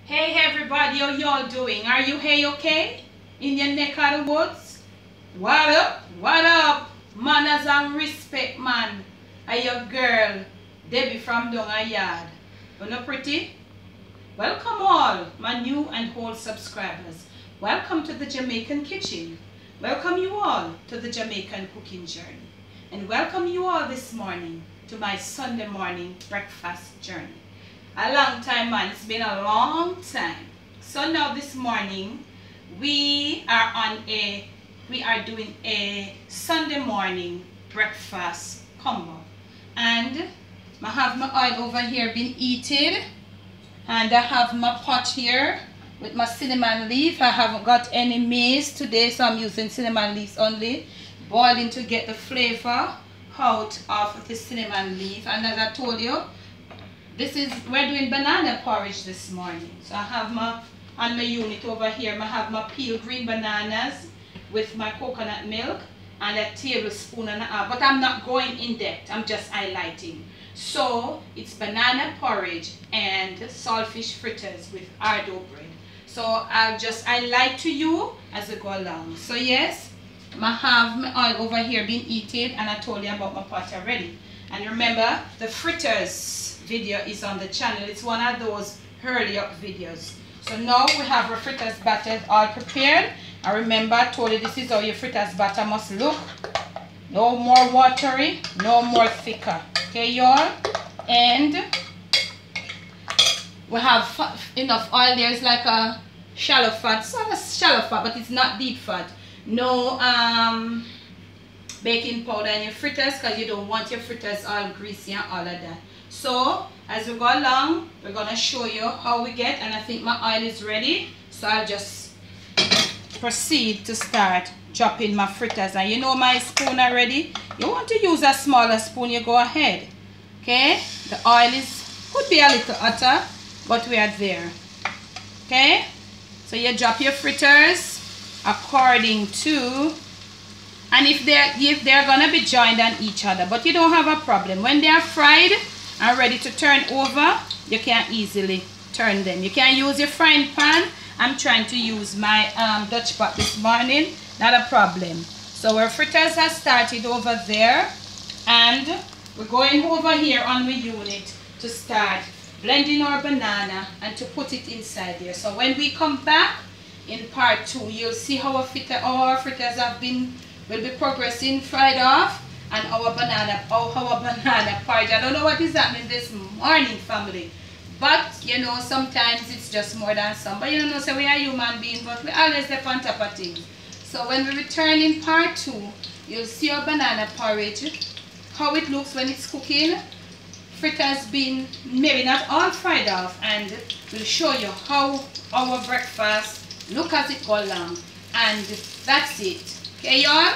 Hey everybody, how y'all doing? Are you okay? In your neck of the woods? What up? What up? Manners and respect, man. I your girl, Debbie from down a yard. You know pretty? Welcome all, my new and old subscribers. Welcome to the Jamaican kitchen. Welcome you all to the Jamaican cooking journey. And welcome you all this morning to my Sunday morning breakfast journey. A long time, man. It's been a long time. So now this morning we are doing a Sunday morning breakfast combo, and I have my oil over here being heated, and I have my pot here with my cinnamon leaf. I haven't got any maize today, so I'm using cinnamon leaves only, boiling to get the flavor out of the cinnamon leaf. And as I told you, we're doing banana porridge this morning. So I have on my unit over here, I have my peeled green bananas with my coconut milk and a tablespoon and a half. But I'm not going in depth, I'm just highlighting. So it's banana porridge and saltfish fritters with ardo bread. So I'll just highlight to you as I go along. So yes, I have my oil over here being heated, and I told you about my pot already. And remember, the fritters video is on the channel. It's one of those early up videos. So now we have our fritters batter all prepared. And remember, I told you this is how your fritters batter must look. No more watery, no more thicker. Okay, y'all? And we have enough oil. There's like a shallow fat. It's not a shallow fat, but it's not deep fat. No baking powder in your fritters, because you don't want your fritters all greasy and all of that. So as we go along, we're going to show you how we get, and I think my oil is ready, so I'll just proceed to start dropping my fritters. And you know my spoon already. You want to use a smaller spoon, you go ahead. Okay, the oil could be a little hotter, but we are there. Okay, so you drop your fritters according to, and if they're gonna be joined on each other, but you don't have a problem when they are fried and ready to turn over. You can easily turn them. You can use your frying pan. I'm trying to use my Dutch pot this morning, not a problem. So our fritters have started over there, and we're going over here on the unit to start blending our banana and to put it inside there. So when we come back in part 2, you'll see how our fritters will be progressing, fried off, and our banana porridge. I don't know what is happening this morning, family, but you know, sometimes it's just more than some. But you know, so we are human beings, but we always step on top of things. So when we return in part 2, you'll see our banana porridge, how it looks when it's cooking. Fritters being maybe not all fried off, and we'll show you how our breakfast look as it go along. And that's it. Okay, y'all?